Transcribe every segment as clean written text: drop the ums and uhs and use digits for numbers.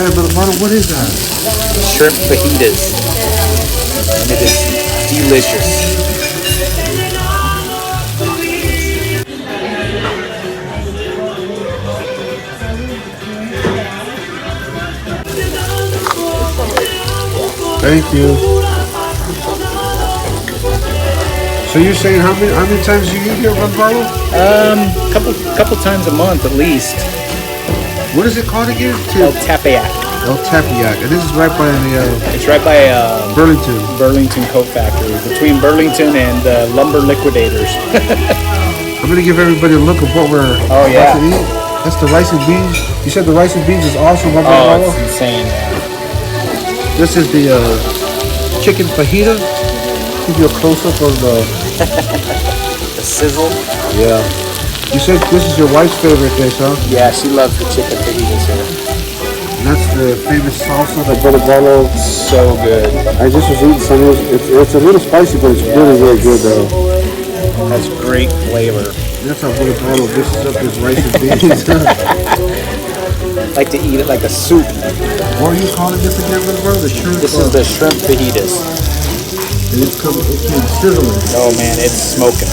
Hey, Brother Barlow, what is that? Shrimp fajitas. And it is delicious. Thank you. So you're saying how many times do you eat here, Brother Barlow? Couple times a month at least. What is it called again? El Tepeyac. El Tepeyac. And this is right by the It's right by Burlington Coat Factory, between Burlington and Lumber Liquidators. I'm gonna give everybody a look of what we're about to eat. That's the rice and beans. You said the rice and beans is awesome, Brother Barlow? It's insane. This is the chicken fajita. Give you a close-up of the sizzle. Yeah. You said this is your wife's favorite dish, huh? Yeah, she loves the chicken fajitas here. And that's the famous salsa that Brother Barlow. So good. I just was eating some of it. It's a little spicy, but it's really, really good, though. Has great flavor. That's how Brother Barlow dishes up his rice and beans. Like to eat it like a soup. What are you calling this again, Brother Barlow? This is the shrimp fajitas. It came sizzling. Oh man, it's smoking.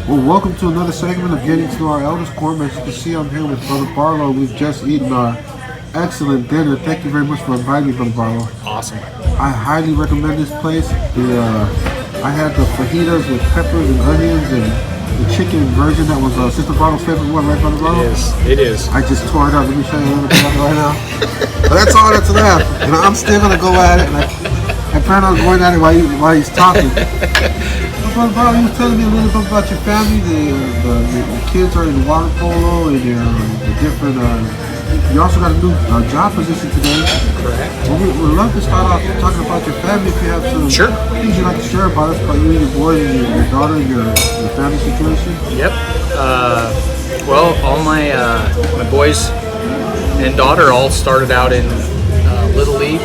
Well, welcome to another segment of Getting to Our Elders Quorum. As you can see, I'm here with Brother Barlow. We've just eaten our excellent dinner. Thank you very much for inviting me, Brother Barlow. Awesome. I highly recommend this place. I had the fajitas with peppers and onions and the chicken version that was Sister Barlow's favorite one, right, Brother Barlow? It is. I just tore it up. Let me show you a little bit of it right now. But that's all that's left. And I'm still going to go at it. And I plan on going at it while he's talking. Brother Barlow, you were telling me a little bit about your family. The kids are in water polo and the different. You also got a new job position today. Correct. Well, we'd love to start off talking about your family. If you have some things you'd like to share about us, about you and your boys and your daughter and your family situation. Yep. Well, all my boys and daughter all started out in Little League,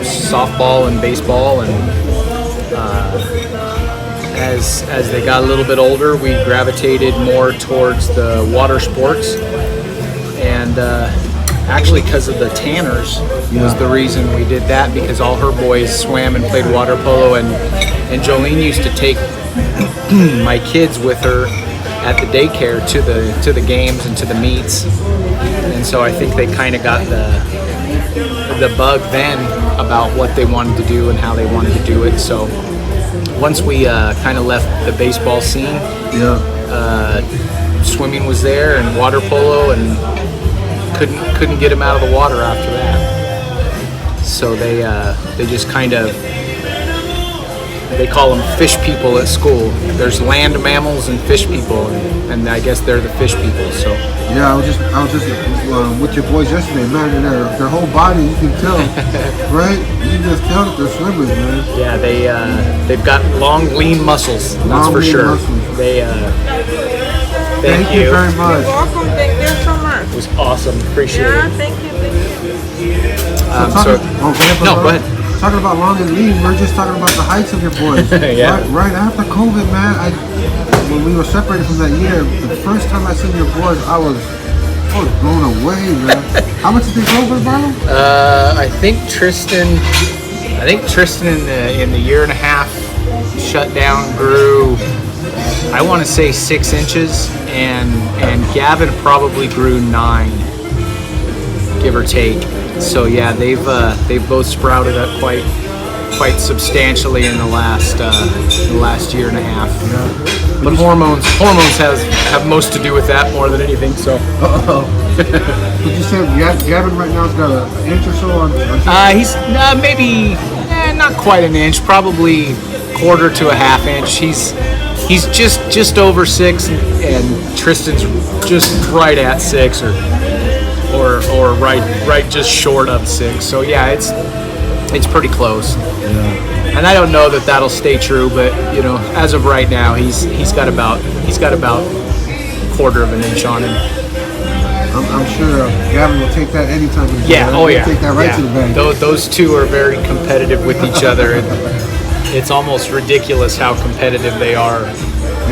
softball and baseball, and as they got a little bit older, we gravitated more towards the water sports. And actually, because of the Tanners was the reason we did that, because all her boys swam and played water polo, and Jolene used to take my kids with her at the daycare to the games and to the meets, and so I think they kind of got the bug then about what they wanted to do and how they wanted to do it. So once we kind of left the baseball scene, swimming was there and water polo, and couldn't get them out of the water after that. So they just kind of, they call them fish people at school. There's land mammals and fish people, and I guess they're the fish people. So yeah, I was just with your boys yesterday, man. Their whole body, you can tell, right? You can just tell that they're swimmers, man. Yeah, they've got long, lean muscles. That's for sure. Muscles. Thank you very much. You're welcome. Thank you so much. It was awesome. Appreciate it. Thank you. Go ahead. Talking about long and lean, we're just talking about the heights of your boys. Yeah. Right after COVID, man, when we were separated from that year, the first time I seen your boys, I was blown away, man. How much did they grow, Brother Barlow? I think Tristan in the year and a half shut down grew, I want to say 6 inches, and Gavin probably grew 9, give or take. So yeah, they've both sprouted up quite substantially in the last year and a half. Yeah. But hormones have most to do with that more than anything. So. Did you say Gavin right now has got an inch or so on? He's maybe not quite an inch, probably quarter to a half inch. He's just over 6, and Tristan's just right at 6 or right just short of 6. So yeah, it's pretty close. Yeah. And I don't know that that'll stay true, but as of right now, he's got about a quarter of an inch on him. I'm sure Gavin will take that anytime. Yeah. Oh yeah. Take that right to the bank. Those two are very competitive with each other. it's almost ridiculous how competitive they are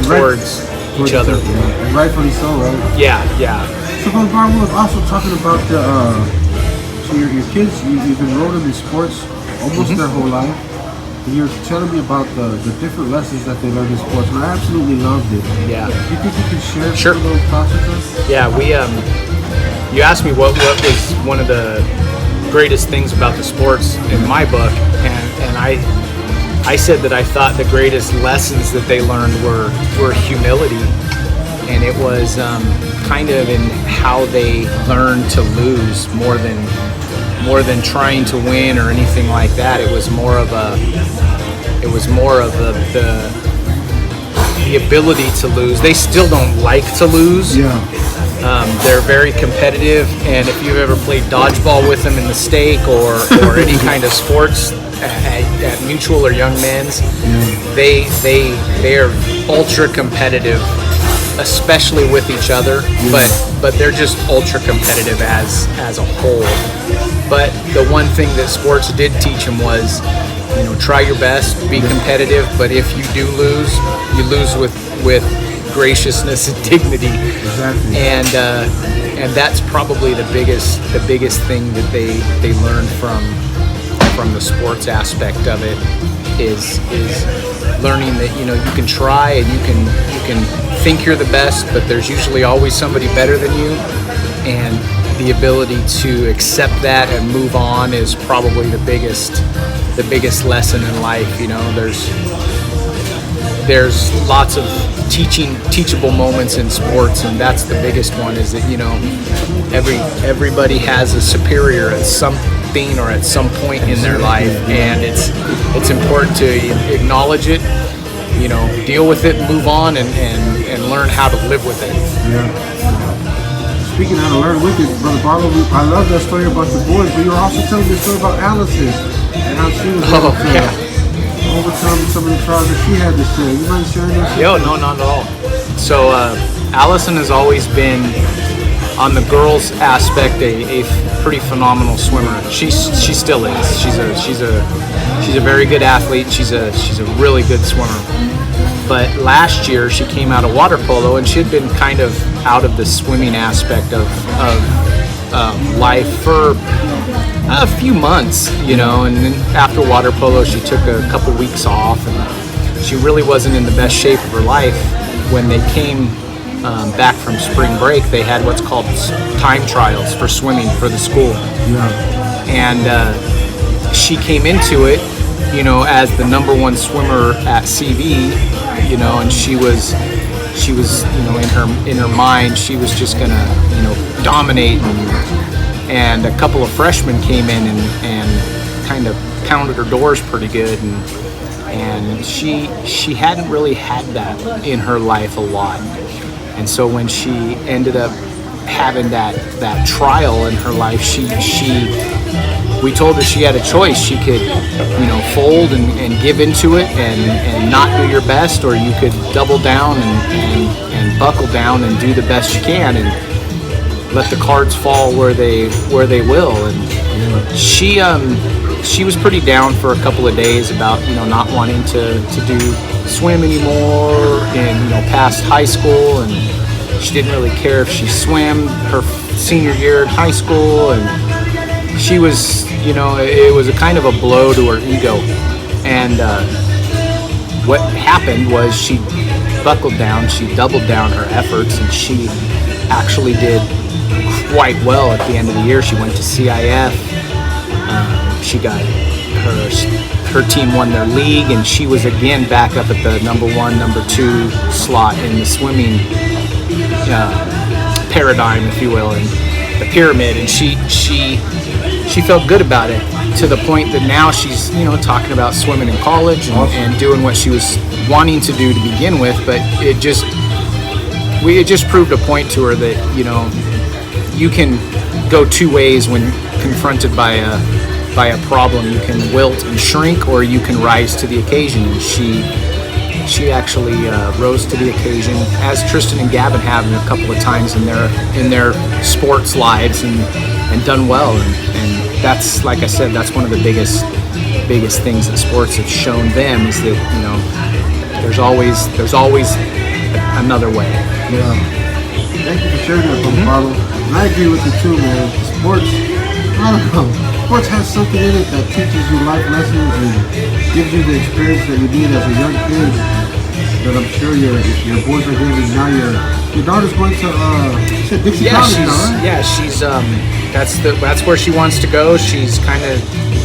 towards each other. Yeah. And rightfully so, right? Yeah, yeah. So, Brother Barlow was also talking about the, so your kids, you've enrolled them in sports almost their whole life. And you were telling me about the different lessons that they learned in sports, and I absolutely loved it. Yeah. Do you think you can share Sure. some of those thoughts with us? Yeah, we you asked me what was one of the greatest things about the sports in my book, and I said that I thought the greatest lessons that they learned were humility, and it was kind of in how they learned to lose more than trying to win or anything like that. It was more of the ability to lose. They still don't like to lose. Yeah. They're very competitive, and if you've ever played dodgeball with them in the stake or any kind of sports at Mutual or Young Men's, they're ultra competitive, especially with each other. But they're just ultra competitive as a whole. But the one thing that sports did teach them was, try your best, be competitive. But if you do lose, you lose with graciousness and dignity. Exactly. And that's probably the biggest thing that they learn from the sports aspect of it is learning that you can try and you can think you're the best, but there's usually always somebody better than you, and the ability to accept that and move on is probably the biggest lesson in life. There's lots of teachable moments in sports, and that's the biggest one, is that everybody has a superior at something or at some point in their life, and it's important to acknowledge it, deal with it, move on, and learn how to live with it. Yeah. Speaking of how to learn with it, Brother Barlow, I love that story about the boys, but you were also telling me a story about Allison and how she was able to overcome some of the trials that she had to share. You mind sharing that? No, not at all. So Allison has always been, on the girls aspect, a pretty phenomenal swimmer. She still is. She's a very good athlete. She's a really good swimmer. But last year she came out of water polo, and she had been kind of out of the swimming aspect of life for a few months, and then after water polo she took a couple weeks off, and she really wasn't in the best shape of her life. When they came back from spring break, they had what's called time trials for swimming for the school. Yeah. And she came into it, as the number one swimmer at CV, and she was in her mind she was just gonna dominate, and a couple of freshmen came in and kind of pounded her doors pretty good, and she hadn't really had that in her life a lot. And so when she ended up having that trial in her life, we told her she had a choice. She could fold and give into it and not do your best, or you could double down and buckle down and do the best you can and let the cards fall where they will. And she was pretty down for a couple of days about not wanting to do swim anymore, and past high school, and she didn't really care if she swam her senior year in high school, and she was it was a kind of a blow to her ego. And what happened was she buckled down, she doubled down her efforts, and she actually did quite well at the end of the year. She went to CIF. She got her team won their league, and she was again back up at the number 1, number 2 slot in the swimming paradigm, if you will, in the pyramid. And she felt good about it, to the point that now she's talking about swimming in college and doing what she was wanting to do to begin with. But it just proved a point to her that you can go two ways when confronted by a problem. You can wilt and shrink, or you can rise to the occasion. And she actually rose to the occasion, as Tristan and Gavin have a couple of times in their sports lives, and done well. And that's, like I said, that's one of the biggest things that sports have shown them, is that, you know, there's always another way. Yeah. Thank you for sharing that, Brother Barlow. And I agree with you too, man. Sports, I don't know. Sports has something in it that teaches you life lessons and gives you the experience that you need as a young kid. That I'm sure your boys are getting. Now your daughter's going to Dixie College now, right? Yeah, she's that's where she wants to go. She's kind of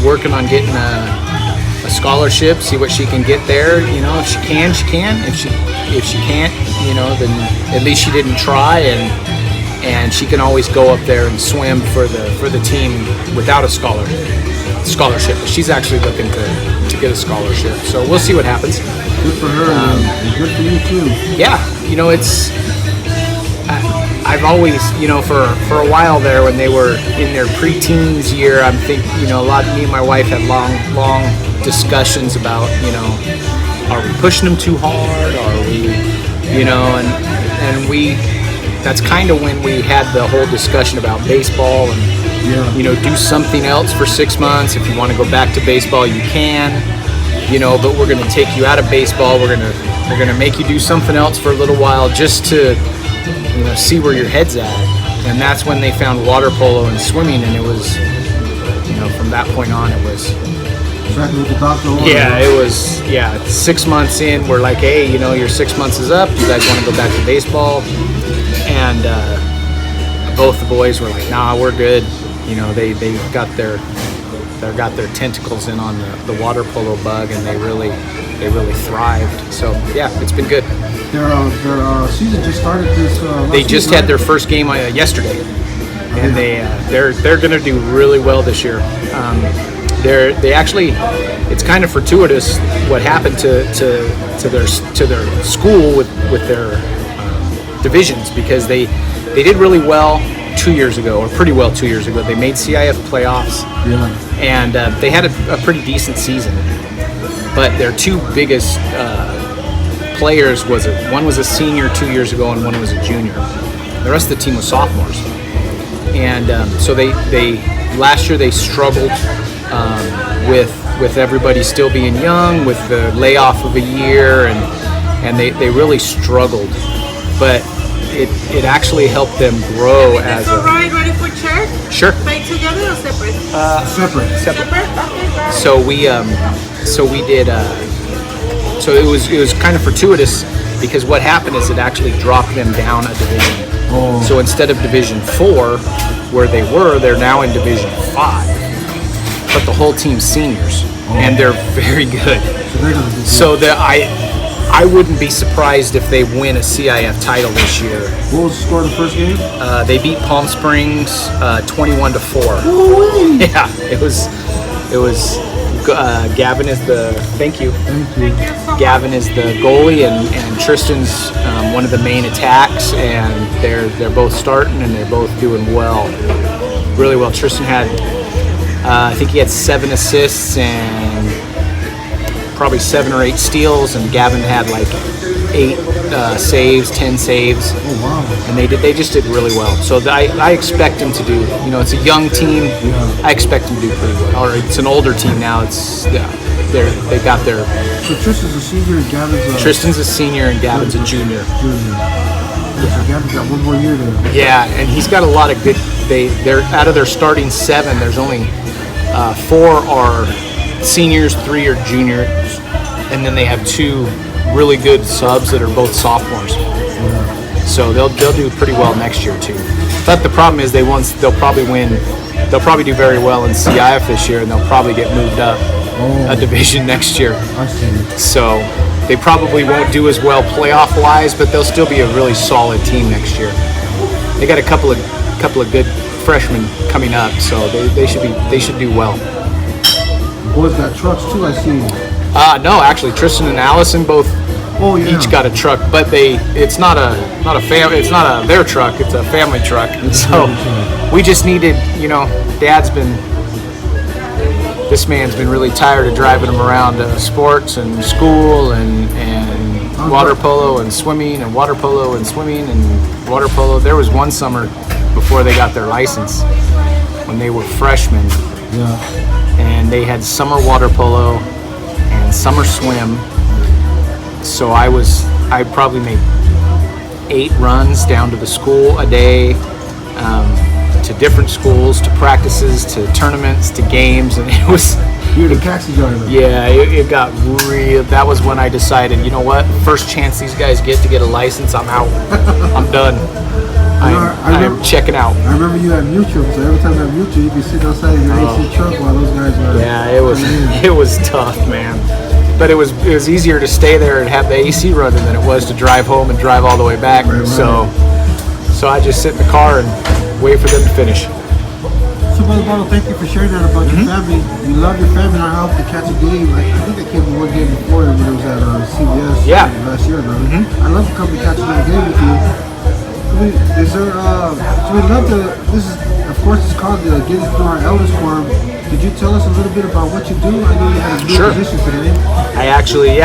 working on getting a scholarship, see what she can get there. You know, if she can, she can. If she can't, you know, then at least she didn't try, and she can always go up there and swim for the team without a scholarship. But she's actually looking to get a scholarship, so we'll see what happens. Good for her, and good for you too. Yeah, you know, I've always, you know, for a while there, when they were in their preteens year, I'm thinking, you know, me and my wife had long discussions about, you know, are we pushing them too hard? Are we, you know, and we, that's kind of when we had the whole discussion about baseball and, you know, do something else for 6 months. If you want to go back to baseball, you can, you know, but we're going to take you out of baseball. We're going to make you do something else for a little while, just to, you know, see where your head's at. And that's when they found water polo and swimming, and it was, you know, from that point on, it was. Exactly what the doctor ordered. Yeah, it was. Yeah, 6 months in, we're like, hey, you know, your 6 months is up. You guys want to go back to baseball? And both the boys were like, nah, we're good. You know, they got their tentacles in on the water polo bug, and they really thrived. So yeah, it's been good. Their season just started this. They just had their first game yesterday, and they're going to do really well this year. They actually, it's kind of fortuitous what happened to their school with their divisions, because they did really well 2 years ago, or pretty well 2 years ago. They made CIF playoffs, and they had a pretty decent season. But their two biggest players one was a senior 2 years ago, and one was a junior. The rest of the team was sophomores, and so they last year they struggled with everybody still being young, with the layoff of a year, and they really struggled. But it actually helped them grow as a. Ready for church? Sure. Play together or separate? Separate. Okay. So we did. So it was kind of fortuitous, because what happened is it actually dropped them down a division. Oh. So instead of Division 4, where they were, they're now in Division 5. But the whole team's seniors, and they're very good. So I wouldn't be surprised if they win a CIF title this year. What was the score of the first game? They beat Palm Springs 21-4. Oh, Yeah, it was. Gavin is the. Thank you. Gavin is the goalie, and Tristan's one of the main attacks, and they're both starting, and they're both doing well, really well. Tristan had, I think he had 7 assists and probably 7 or 8 steals, and Gavin had like 8 saves, 10 saves. Oh wow! And they just did really well. So I expect them to do. You know, it's a young team. I expect them to do pretty well. Or it's an older team now. They got their. So Tristan's a senior and Gavin's Tristan's a senior and Gavin's a junior. Yeah, so Gavin's got one more year there. Yeah, and he's got a lot of good. They're out of their starting 7. There's only 4 are seniors, 3 are juniors, and then they have 2 really good subs that are both sophomores. So they'll do pretty well next year too. But the problem is they'll probably win. They'll probably do very well in CIF this year, and they'll probably get moved up a division next year. I see. So they probably won't do as well playoff wise, but they'll still be a really solid team next year. They got a couple of good freshmen coming up, so they should do well. The boys got trucks too, I see. No, actually, Tristan and Allison both each got a truck, but it's not their truck. It's a family truck. So we just needed, you know, this man's been really tired of driving them around sports and school and water polo and swimming and water polo and swimming and water polo. There was one summer before they got their license when they were freshmen, and they had summer water polo and summer swim. So I probably made 8 runs down to the school a day, to different schools, to practices, to tournaments, to games, and it was. You're the taxi driver. Yeah, it got real. That was when I decided, you know what? First chance these guys get to get a license, I'm out. I'm done. I'm checking out. I remember you at Mutual, so every time at Mutual, you'd be sitting outside in your AC truck while those guys were. Yeah, it was tough, man. But it was easier to stay there and have the AC running than it was to drive home and drive all the way back. Right. So I just sit in the car and wait for them to finish. So, Brother Barlow, thank you for sharing that about your family. You love your family. I helped to catch a game. I think I came to one game before when it was at CBS last year. I love to come to catch another game with you. Is there, so we'd love to, this is, of course, it's called Getting Through Our Elders Quorum. Could you tell us a little bit about what you do? I know you had a new position today. I actually,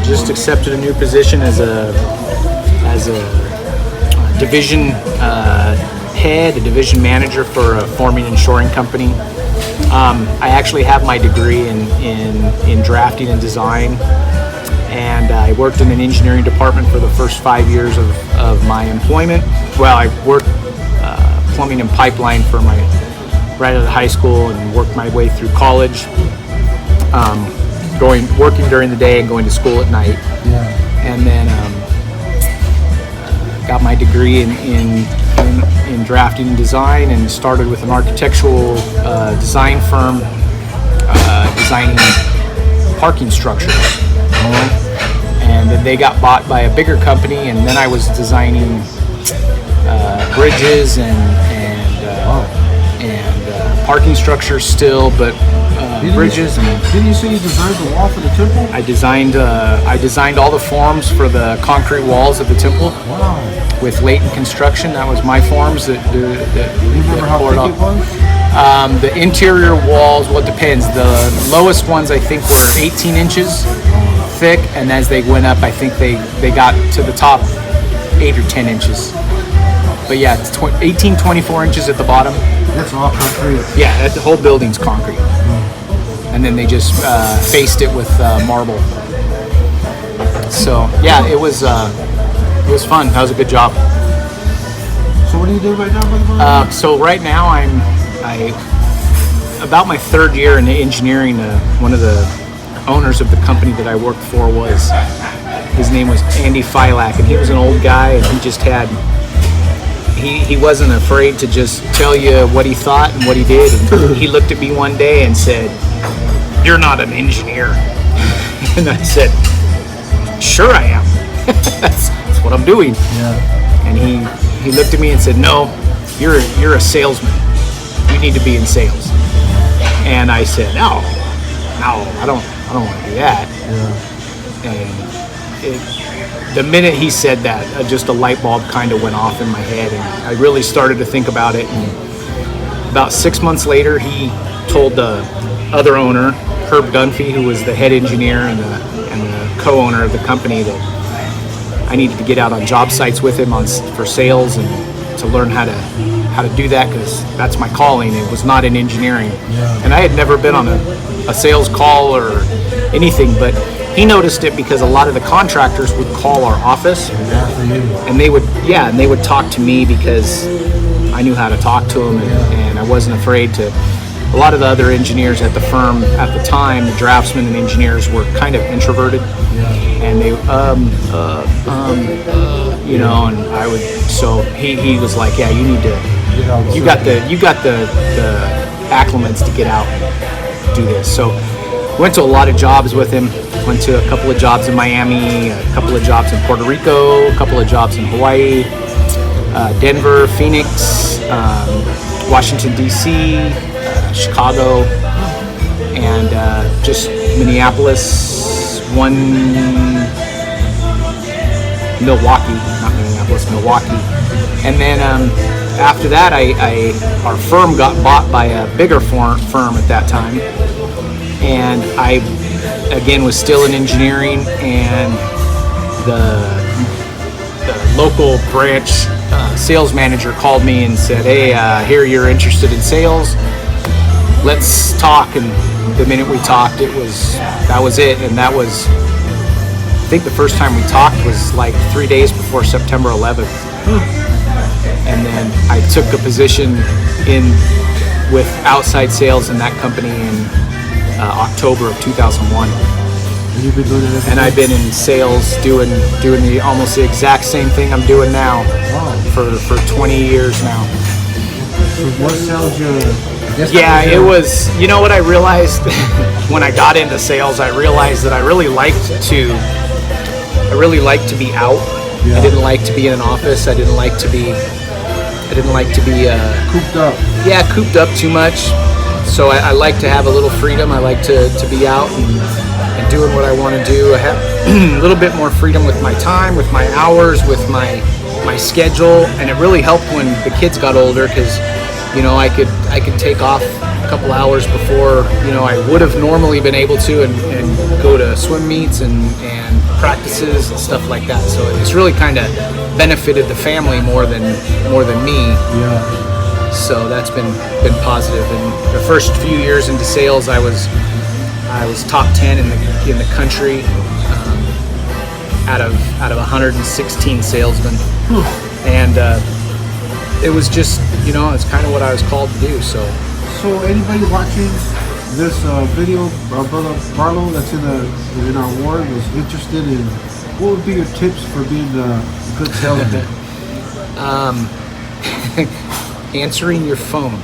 just accepted a new position as a division head, a division manager for a forming and shoring company. I actually have my degree in drafting and design, and I worked in an engineering department for the first 5 years of my employment. Well, I worked plumbing and pipeline for right out of high school and worked my way through college, working during the day and going to school at night. And then got my degree in drafting and design, and started with an architectural design firm designing parking structures. And then they got bought by a bigger company, and then I was designing bridges and parking structures still, but bridges. Didn't you say you designed the wall for the temple? I designed all the forms for the concrete walls of the temple. Wow. With Leighton Construction. That was my forms that Do you remember how thick it was? The interior walls, well, it depends. The lowest ones I think were 18 inches thick, and as they went up, I think they got to the top 8 or 10 inches. But yeah, it's 18, 24 inches at the bottom. That's all concrete. Yeah, the whole building's concrete. And then they just faced it with marble. So yeah, it was fun. That was a good job. So what do you do right now, Brother? So right now I'm about my 3rd year in engineering. One of the owners of the company that I worked for his name was Andy Filak, and he was an old guy, and he just had. He wasn't afraid to just tell you what he thought and what he did. And he looked at me one day and said, "You're not an engineer." And I said, "Sure I am. That's what I'm doing." Yeah. And he looked at me and said, "No, you're a salesman. You need to be in sales." And I said, "No, I don't want to do that." Yeah. And the minute he said that, just a light bulb kind of went off in my head, and I really started to think about it. And about 6 months later, he told the other owner, Herb Dunphy, who was the head engineer and the co-owner of the company, that I needed to get out on job sites with him for sales and to learn how to do that, because that's my calling. It was not in engineering. Yeah. And I had never been on a sales call or anything, but he noticed it because a lot of the contractors would call our office, and they would talk to me because I knew how to talk to them, and I wasn't afraid to. A lot of the other engineers at the firm at the time, the draftsmen and engineers, were kind of introverted, and they and I would. So he was like, "Yeah, you need to. You got the acclimates to get out and do this." So went to a lot of jobs with him. Went to a couple of jobs in Miami, a couple of jobs in Puerto Rico, a couple of jobs in Hawaii, Denver, Phoenix, Washington D.C., Chicago, and just Minneapolis, Milwaukee, and then after that, our firm got bought by a bigger firm at that time, and I again was still in engineering, and the local branch sales manager called me and said, "Hey, here you're interested in sales. Let's talk." And the minute we talked, that was it. And that was, I think the first time we talked was like 3 days before September 11th. And then I took a position with outside sales in that company in October of 2001. And you've been doing it And I've been in sales doing almost the exact same thing I'm doing now for 20 years now. So what sells your... Yeah, it was, you know what I realized when I got into sales, I realized that I really liked to be out. Yeah. I didn't like to be in an office. I didn't like to be cooped up. Yeah, cooped up too much. So I like to have a little freedom. I like to be out and doing what I want to do. I have a little bit more freedom with my time, with my hours, with my schedule, and it really helped when the kids got older because, you know, I could take off a couple hours before, you know, I would have normally been able to and go to swim meets and practices and stuff like that. So it's really kind of benefited the family more than me. Yeah. So that's been positive. And the first few years into sales, I was top 10 in the country out of 116 salesmen, and it was just, you know, it's kind of what I was called to do. So anybody watching this video, our brother Barlow, that's in our ward, was interested in, what would be your tips for being a good salesman? Answering your phone.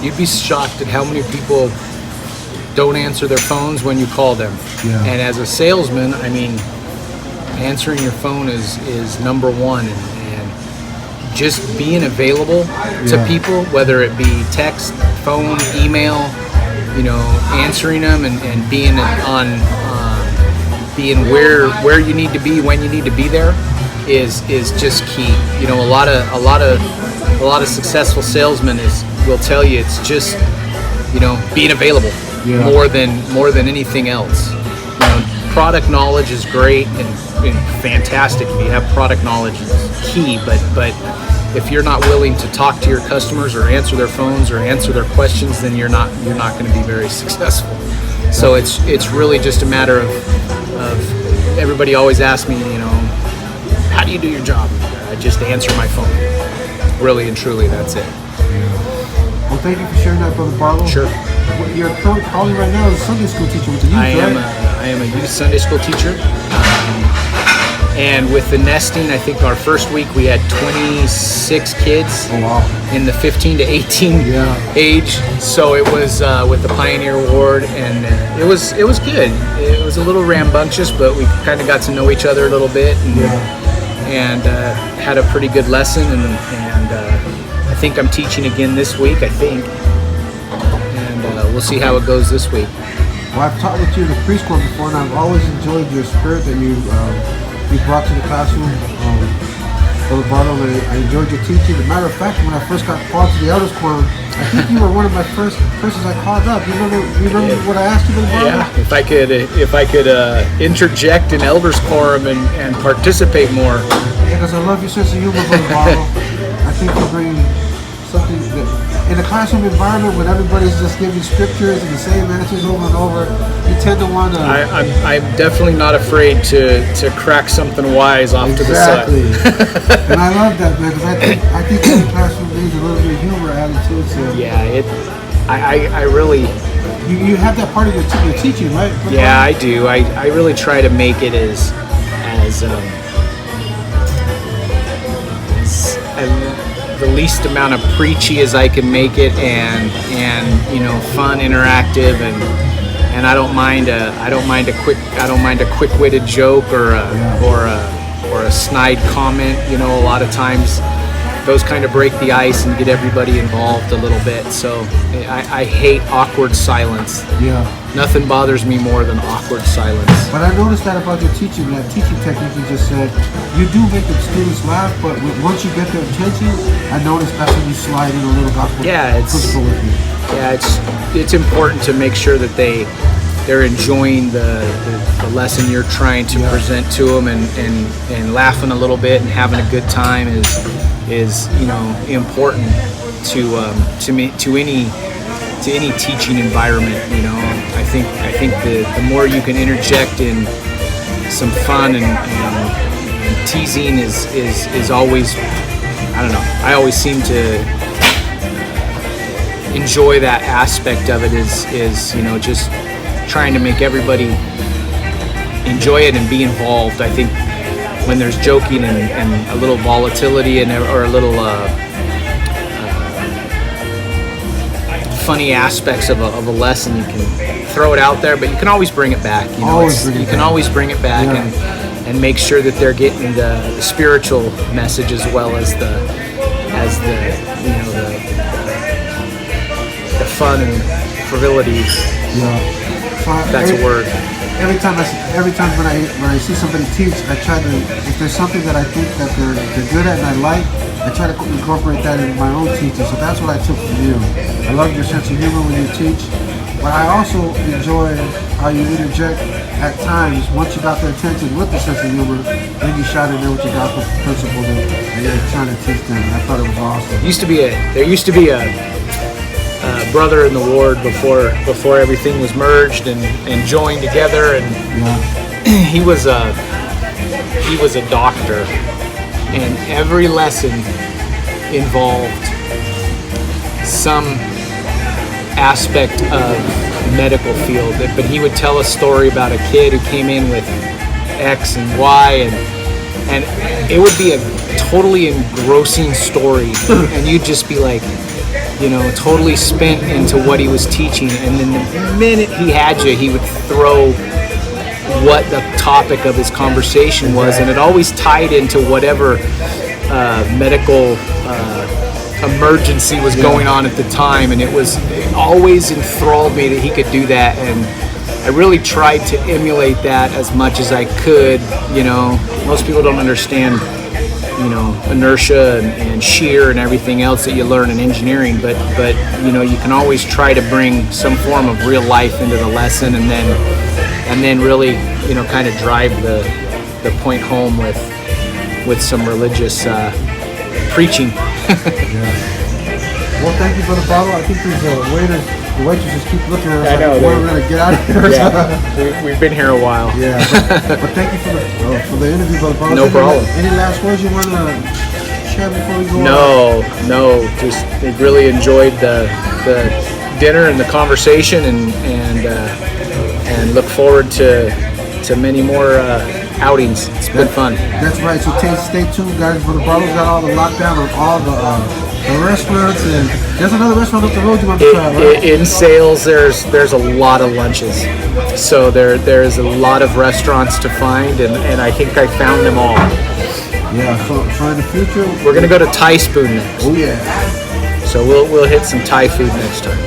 You'd be shocked at how many people don't answer their phones when you call them. Yeah. And as a salesman, I mean, answering your phone is number one, and just being available to people, whether it be text, phone, email, you know, answering them and being being where you need to be when you need to be there is just key. You know, a lot of successful salesmen will tell you it's just, you know, being available more than anything else. You know, product knowledge is great and fantastic. If you have product knowledge, is key, but if you're not willing to talk to your customers or answer their phones or answer their questions, then you're not going to be very successful. So it's really just a matter of everybody always asks me, you know, how do you do your job? I just answer my phone. Really and truly, that's it. Well, thank you for sharing that, Brother Barlow. Sure. What you're currently calling right now is a Sunday school teacher with the youth, I right? am a youth Sunday school teacher. And with the nesting, I think our first week we had 26 kids in the 15 to 18 age. So it was with the Pioneer Ward, and it was good. It was a little rambunctious, but we kind of got to know each other a little bit, and had a pretty good lesson. And I think I'm teaching again this week. I think, and we'll see how it goes this week. Well, I've taught with you in the preschool before, and I've always enjoyed your spirit that you brought to the classroom, Brother Barlow. I enjoyed your teaching. As a matter of fact, when I first got called to the elders quorum, I think you were one of my first persons I called up. You remember what I asked you, Brother Barlow? Yeah, if I could interject in elders quorum and participate more. Yeah, because I love your sense of humor, Brother Barlow. I think you bring something that, in a classroom environment when everybody's just giving scriptures and the same answers over and over, you tend to want to... I'm definitely not afraid to crack something wise off to the side. Exactly. And I love that, man, because I think every classroom needs a little bit of humor added to it. So. Yeah, I really... You have that part of your teaching, right? Yeah, I do. I really try to make it as the least amount of preachy as I can make it, and you know, fun, interactive, and I don't mind a quick-witted joke or a snide comment. You know, a lot of times those kind of break the ice and get everybody involved a little bit. So I hate awkward silence. Yeah. Nothing bothers me more than awkward silence. But I noticed that about your teaching, that teaching technique you just said. You do make the students laugh, but once you get their attention, I noticed that's when you slide in a little gospel. Yeah, it's important to make sure that they they're enjoying the lesson you're trying to present to them, and laughing a little bit and having a good time is important to any teaching environment. I think the more you can interject in some fun and teasing is always, I don't know, I always seem to enjoy that aspect of it, is just trying to make everybody enjoy it and be involved. I think when there's joking and a little volatility or a little funny aspects of a lesson, you can throw it out there, but you can always bring it back. You can always bring it back and make sure that they're getting the spiritual message as well as the fun and frivolity. That's a word. Every time when I see somebody teach, I try to, if there's something that I think that they're good at and I like, I try to incorporate that into my own teaching. So that's what I took from you. I love your sense of humor when you teach, but I also enjoy how you interject at times. Once you got their attention with the sense of humor, then you shot in there with your gospel principle that you're trying to teach them. And I thought it was awesome. There used to be a brother in the ward before everything was merged and joined together, and he was a doctor, and every lesson involved some aspect of medical field. But he would tell a story about a kid who came in with X and Y, and it would be a totally engrossing story, and you'd just be like, totally spent into what he was teaching. And then the minute he had you, he would throw what the topic of his conversation was, and it always tied into whatever medical emergency was going on at the time. And it always enthralled me that he could do that, and I really tried to emulate that as much as I could. Most people don't understand inertia and shear and everything else that you learn in engineering, but you can always try to bring some form of real life into the lesson, and then really kind of drive the point home with some religious preaching. Well, thank you, Brother Barlow. I think the waitresses keep looking at us. I know, we're going to get out of here. Yeah, we've been here a while. Yeah, but thank you for the interview, Brother Barlow. No problem. Any last words you want to share before we go? No. Just really enjoyed the dinner and the conversation, and look forward to many more outings. It's been fun. That's right. So stay tuned, guys. Brother Barlow's got all the lockdown on all the restaurants, and there's another restaurant up the road you want to try, right? In Sales, there's a lot of lunches, so there's a lot of restaurants to find, and I think I found them all. Yeah. So in the future, we're gonna go to Thai Spoon next. Oh yeah. So we'll hit some Thai food next time.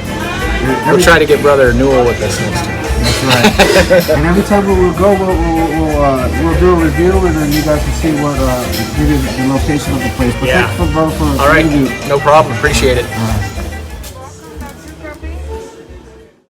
We'll try to get Brother Newell with us next time. That's right. And every time we'll go, we'll do a review, and then you guys can see give you the location of the place. But thanks for All right. No problem. Appreciate it.